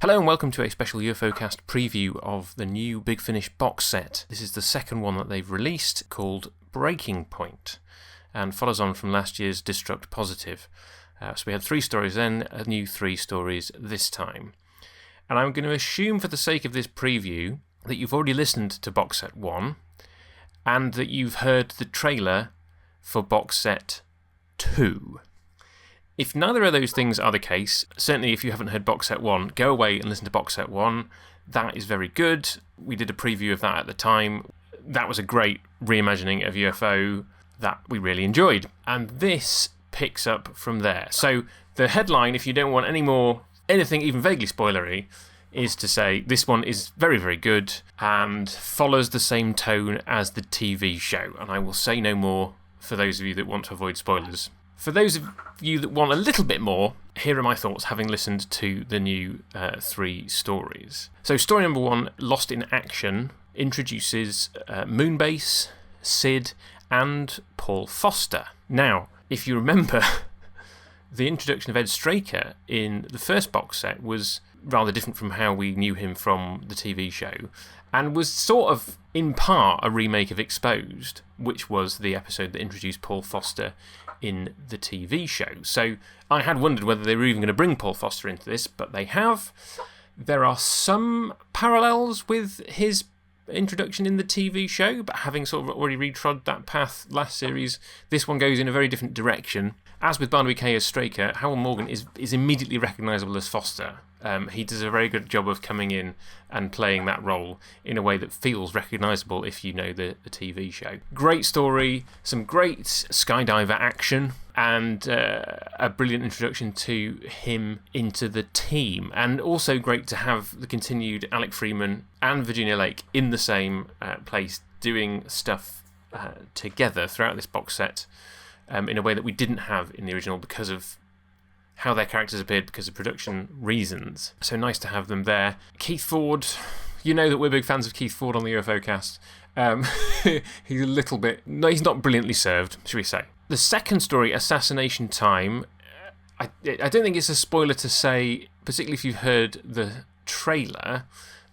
Hello and welcome to a special UFO cast preview of the new Big Finish box set. This is the second one that they've released, called Breaking Point, and follows on from last year's Destruct Positive. So we had 3 stories then, a new 3 stories this time. And I'm going to assume for the sake of this preview that you've already listened to box set 1 and that you've heard the trailer for box set 2. If neither of those things are the case, certainly if you haven't heard box set 1, go away and listen to box set 1. That is very good. We did a preview of that at the time. That was a great reimagining of UFO that we really enjoyed. And this picks up from there. So the headline, if you don't want anything even vaguely spoilery, is to say this one is very, very good and follows the same tone as the TV show. And I will say no more for those of you that want to avoid spoilers. For those of you that want a little bit more, here are my thoughts having listened to the new 3 stories. So story number 1, Lost in Action, introduces Moonbase, Sid and Paul Foster. Now, if you remember, the introduction of Ed Straker in the first box set was rather different from how we knew him from the TV show, and was sort of, in part, a remake of Exposed, which was the episode that introduced Paul Foster in the TV show. So I had wondered whether they were even going to bring Paul Foster into this, but they have. There are some parallels with his introduction in the TV show, but having sort of already retrod that path last series, this one goes in a very different direction. As with Barnaby Kay as Straker, Howell Morgan is immediately recognisable as Foster. He does a very good job of coming in and playing that role in a way that feels recognisable if you know the TV show. Great story, some great skydiver action, and a brilliant introduction to him into the team. And also great to have the continued Alec Freeman and Virginia Lake in the same place doing stuff together throughout this box set in a way that we didn't have in the original because of how their characters appeared because of production reasons. So nice to have them there. Keith Ford, you know that we're big fans of Keith Ford on the UFO cast. He's a little bit... No, he's not brilliantly served, should we say. The second story, Assassination Time, I don't think it's a spoiler to say, particularly if you've heard the trailer,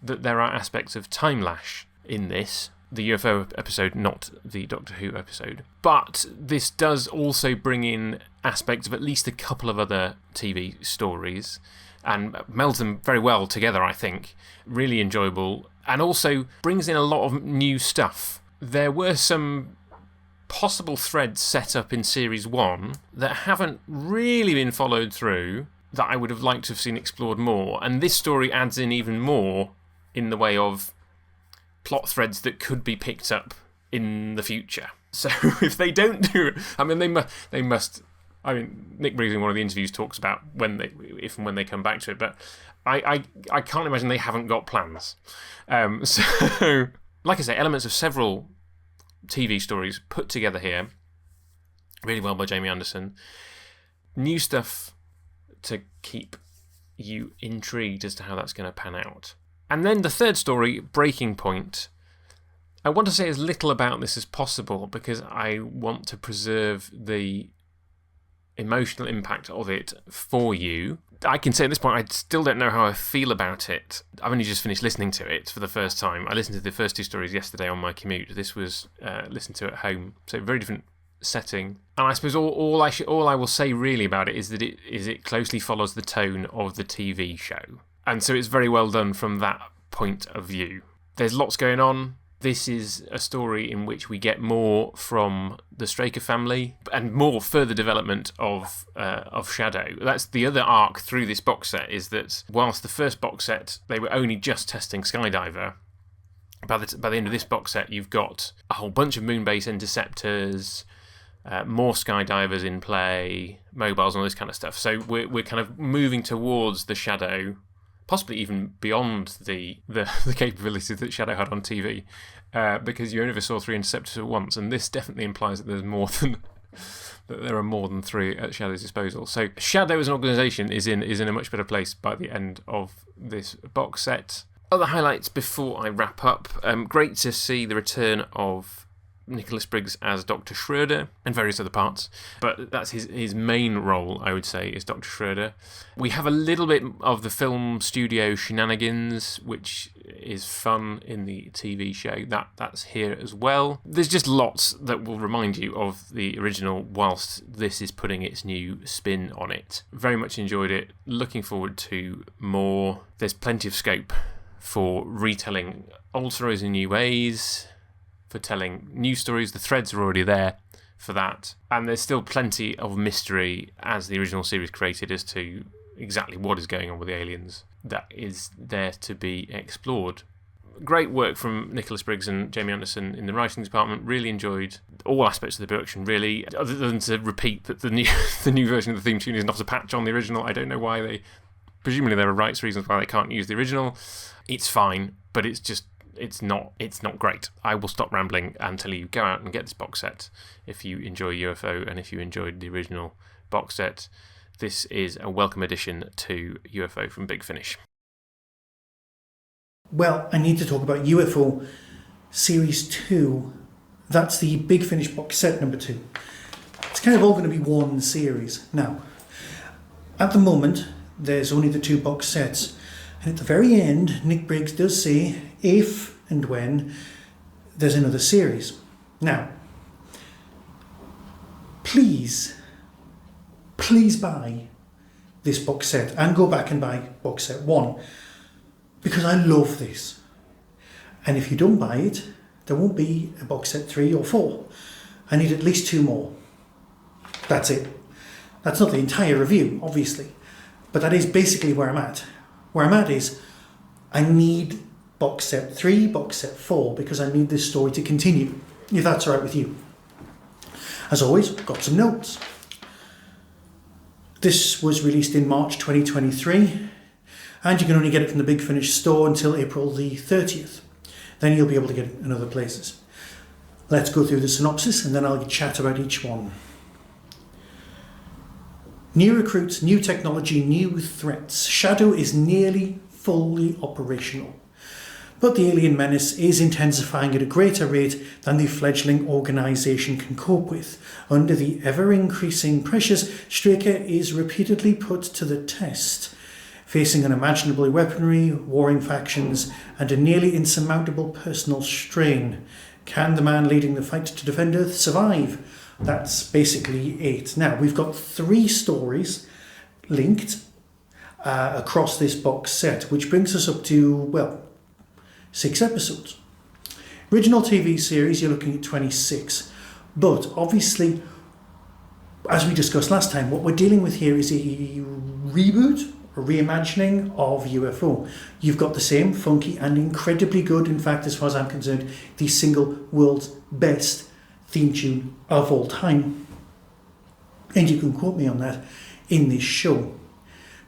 that there are aspects of time lash in this. The UFO episode, not the Doctor Who episode. But this does also bring in aspects of at least a couple of other TV stories and melds them very well together, I think. Really enjoyable. And also brings in a lot of new stuff. There were some possible threads set up in Series 1 that haven't really been followed through, that I would have liked to have seen explored more. And this story adds in even more in the way of plot threads that could be picked up in the future. So if they don't do it, I mean, they must. I mean, Nick Briggs in one of the interviews talks about if and when they come back to it, but I can't imagine they haven't got plans. So, like I say, elements of several TV stories put together here, really well by Jamie Anderson. New stuff to keep you intrigued as to how that's going to pan out. And then the third story, Breaking Point. I want to say as little about this as possible because I want to preserve the emotional impact of it for you. I can say at this point, I still don't know how I feel about it. I've only just finished listening to it for the first time. I listened to the first 2 stories yesterday on my commute. This was listened to at home, so very different setting. And I suppose all I will say really about it is that it closely follows the tone of the TV show. And so it's very well done from that point of view. There's lots going on. This is a story in which we get more from the Straker family and more further development of Shadow. That's the other arc through this box set, is that whilst the first box set, they were only just testing Skydiver, by the end of this box set, you've got a whole bunch of Moonbase interceptors, more Skydivers in play, mobiles and all this kind of stuff. So we're kind of moving towards the Shadow, possibly even beyond the capabilities that Shadow had on TV, because you only ever saw 3 interceptors at once, and this definitely implies that there are more than 3 at Shadow's disposal. So Shadow as an organisation is in a much better place by the end of this box set. Other highlights before I wrap up. Great to see the return of Nicholas Briggs as Dr. Schroeder and various other parts, but that's his main role, I would say, is Dr. Schroeder. We have a little bit of the film studio shenanigans, which is fun in the TV show. That's here as well. There's just lots that will remind you of the original, whilst this is putting its new spin on it. Very much enjoyed it. Looking forward to more. There's plenty of scope for retelling old stories in new ways, for telling new stories. The threads are already there for that. And there's still plenty of mystery, as the original series created, as to exactly what is going on with the aliens that is there to be explored. Great work from Nicholas Briggs and Jamie Anderson in the writing department. Really enjoyed all aspects of the production, really, other than to repeat that the new version of the theme tune is not a patch on the original. I don't know why presumably there are rights reasons why they can't use the original. It's fine, but it's not great. I will stop rambling and tell you, go out and get this box set if you enjoy UFO and if you enjoyed the original box set. This is a welcome addition to UFO from Big Finish. Well, I need to talk about UFO Series 2. That's the Big Finish box set number 2. It's kind of all going to be one series. Now, at the moment, there's only the 2 box sets. And at the very end, Nick Briggs does say if and when there's another series. Now, please buy this box set and go back and buy box set 1, because I love this. And if you don't buy it, there won't be a box set 3 or 4. I need at least 2 more. That's it. That's not the entire review, obviously, but that is basically where I'm at. Where I'm at is I need box set 3, box set 4, because I need this story to continue, if that's all right with you. As always, got some notes. This was released in March 2023, and you can only get it from the Big Finish store until April the 30th. Then you'll be able to get it in other places. Let's go through the synopsis and then I'll chat about each one. New recruits, new technology, new threats. Shadow is nearly fully operational. But the alien menace is intensifying at a greater rate than the fledgling organisation can cope with. Under the ever-increasing pressures, Straker is repeatedly put to the test, facing unimaginable weaponry, warring factions, and a nearly insurmountable personal strain. Can the man leading the fight to defend Earth survive? That's basically it. Now, we've got 3 stories linked across this box set, which brings us up to, 6 episodes. Original TV series, you're looking at 26. But obviously, as we discussed last time, what we're dealing with here is a reboot, a reimagining of UFO. You've got the same funky and incredibly good, in fact, as far as I'm concerned, the single world's best theme tune of all time. And you can quote me on that in this show.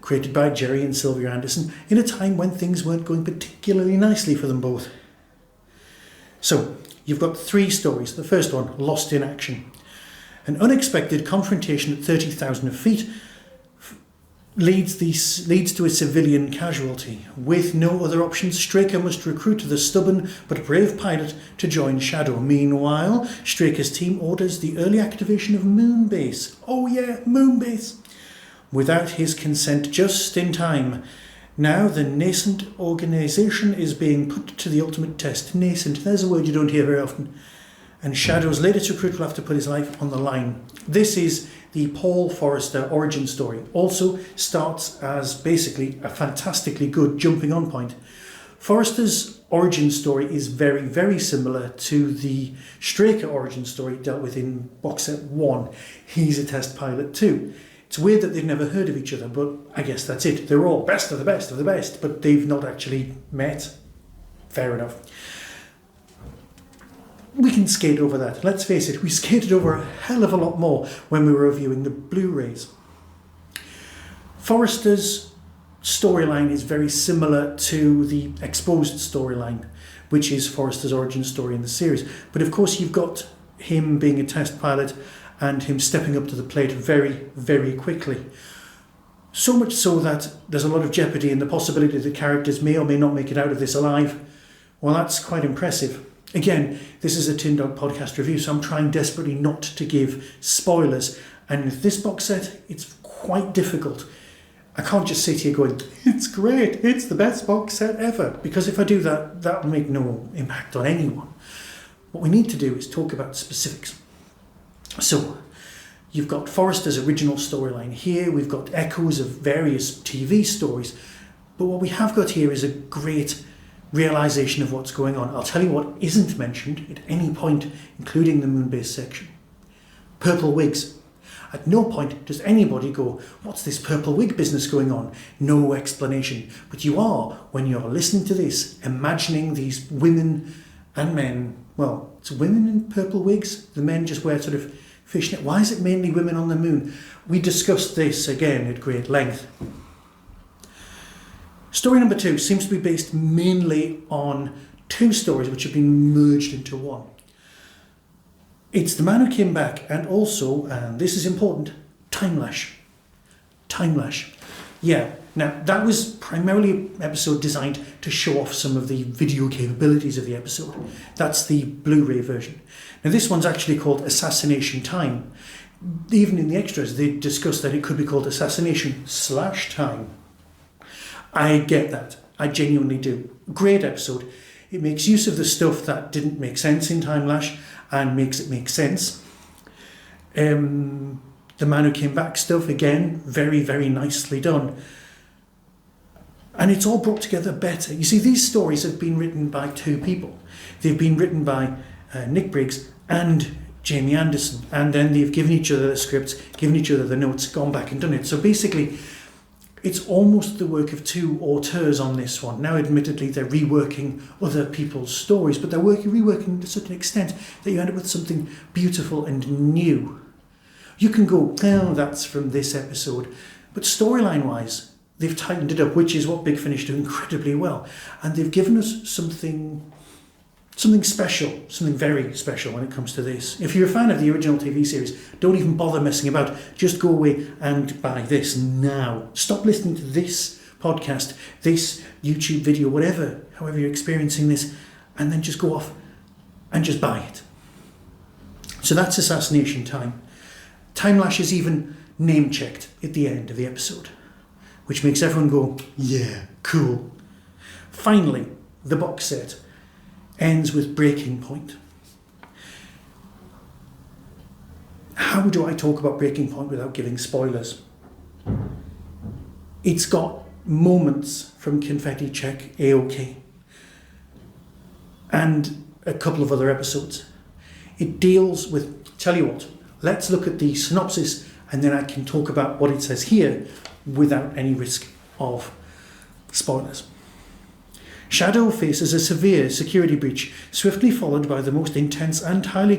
Created by Jerry and Sylvia Anderson in a time when things weren't going particularly nicely for them both. So, you've got 3 stories. The first one, Lost in Action. An unexpected confrontation at 30,000 feet leads to a civilian casualty. With no other options, Straker must recruit the stubborn but brave pilot to join Shadow. Meanwhile, Straker's team orders the early activation of Moonbase. Oh yeah, Moonbase! Without his consent, just in time. Now the nascent organisation is being put to the ultimate test. Nascent, there's a word you don't hear very often. And Shadow's latest recruit will have to put his life on the line. This is the Paul Forrester origin story. Also starts as basically a fantastically good jumping on point. Forrester's origin story is very, very similar to the Straker origin story dealt with in box set 1. He's a test pilot too. It's weird that they've never heard of each other, but I guess that's it. They're all best of the best of the best, but they've not actually met. Fair enough. We can skate over that. Let's face it, we skated over a hell of a lot more when we were reviewing the Blu-rays. Forrester's storyline is very similar to the Exposed storyline, which is Forrester's origin story in the series. But of course you've got him being a test pilot and him stepping up to the plate very, very quickly. So much so that there's a lot of jeopardy in the possibility that characters may or may not make it out of this alive. Well, that's quite impressive. Again, this is a Tin Dog podcast review, so I'm trying desperately not to give spoilers. And with this box set, it's quite difficult. I can't just sit here going, it's great, it's the best box set ever. Because if I do that, that will make no impact on anyone. What we need to do is talk about specifics. So, you've got Forrester's original storyline here, we've got echoes of various TV stories, but what we have got here is a great realisation of what's going on. I'll tell you what isn't mentioned at any point, including the Moonbase section. Purple wigs. At no point does anybody go, what's this purple wig business going on? No explanation. But you are, when you're listening to this, imagining these women and men, well, it's women in purple wigs, the men just wear sort of fishnet. Why is it mainly women on the moon? We discussed this again at great length. Story number 2 seems to be based mainly on 2 stories which have been merged into one. It's The Man Who Came Back and also, and this is important, Time Lash. Time Lash. Yeah, now that was primarily an episode designed to show off some of the video capabilities of the episode. That's the Blu-ray version. Now this one's actually called Assassination Time. Even in the extras they discussed that it could be called Assassination/Time. I get that. I genuinely do. Great episode. It makes use of the stuff that didn't make sense in Time Lash and makes it make sense. The Man Who Came Back stuff, again, very, very nicely done. And it's all brought together better. You see, these stories have been written by 2 people. They've been written by Nick Briggs and Jamie Anderson. And then they've given each other the scripts, given each other the notes, gone back and done it. So basically, it's almost the work of 2 auteurs on this one. Now, admittedly, they're reworking other people's stories, but they're reworking to such an extent that you end up with something beautiful and new. You can go, oh, that's from this episode. But storyline-wise, they've tightened it up, which is what Big Finish do incredibly well. And they've given us something special, something very special when it comes to this. If you're a fan of the original TV series, don't even bother messing about. Just go away and buy this now. Stop listening to this podcast, this YouTube video, whatever, however you're experiencing this, and then just go off and just buy it. So that's Assassination Time. Time Lash is even name-checked at the end of the episode, which makes everyone go, yeah, cool. Finally, the box set ends with Breaking Point. How do I talk about Breaking Point without giving spoilers? It's got moments from Confetti Check, A-OK, and a couple of other episodes. It deals with, tell you what, let's look at the synopsis and then I can talk about what it says here without any risk of spoilers. Shadow faces a severe security breach, swiftly followed by the most intense and highly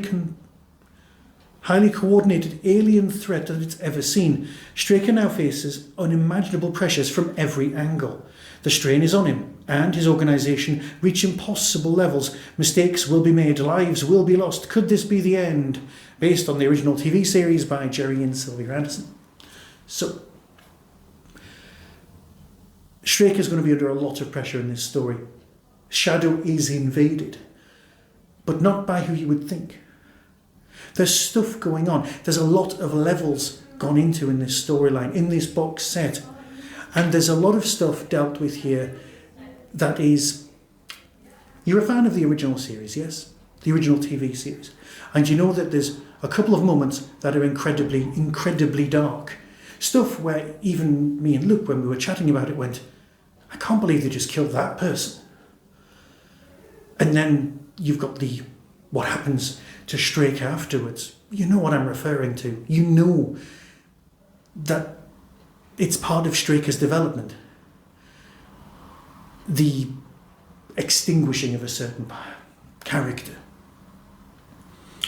coordinated alien threat that it's ever seen. Straker now faces unimaginable pressures from every angle. The strain is on him, and his organisation reach impossible levels. Mistakes will be made, lives will be lost. Could this be the end? Based on the original TV series by Jerry and Sylvia Anderson. So, Straker's going to be under a lot of pressure in this story. Shadow is invaded, but not by who you would think. There's stuff going on. There's a lot of levels gone into in this storyline, in this box set. And there's a lot of stuff dealt with here that is... You're a fan of the original series, yes? The original TV series. And you know that there's a couple of moments that are incredibly, incredibly dark. Stuff where even me and Luke, when we were chatting about it, went, I can't believe they just killed that person. And then you've got what happens to Straker afterwards. You know what I'm referring to. You know that it's part of Straker's development. The extinguishing of a certain character.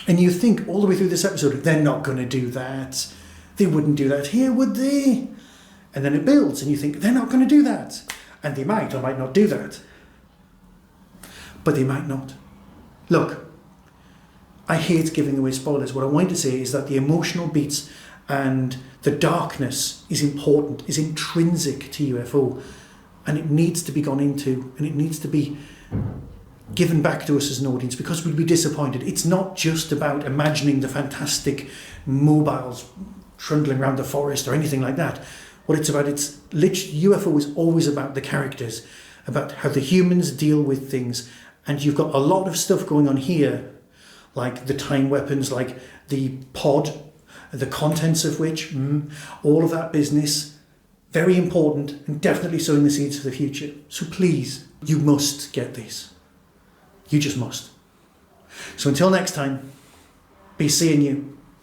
And you think all the way through this episode, they're not going to do that. They wouldn't do that here, would they? And then it builds and you think, they're not going to do that. And they might or might not do that. But they might not. Look, I hate giving away spoilers. What I want to say is that the emotional beats and the darkness is important, is intrinsic to UFO. And it needs to be gone into, and it needs to be given back to us as an audience, because we'd be disappointed. It's not just about imagining the fantastic mobiles trundling around the forest or anything like that. What it's about, it's literally, UFO is always about the characters, about how the humans deal with things. And you've got a lot of stuff going on here, like the time weapons, like the pod, the contents of which, all of that business, very important and definitely sowing the seeds for the future. So please, you must get this. You just must. So until next time, be seeing you.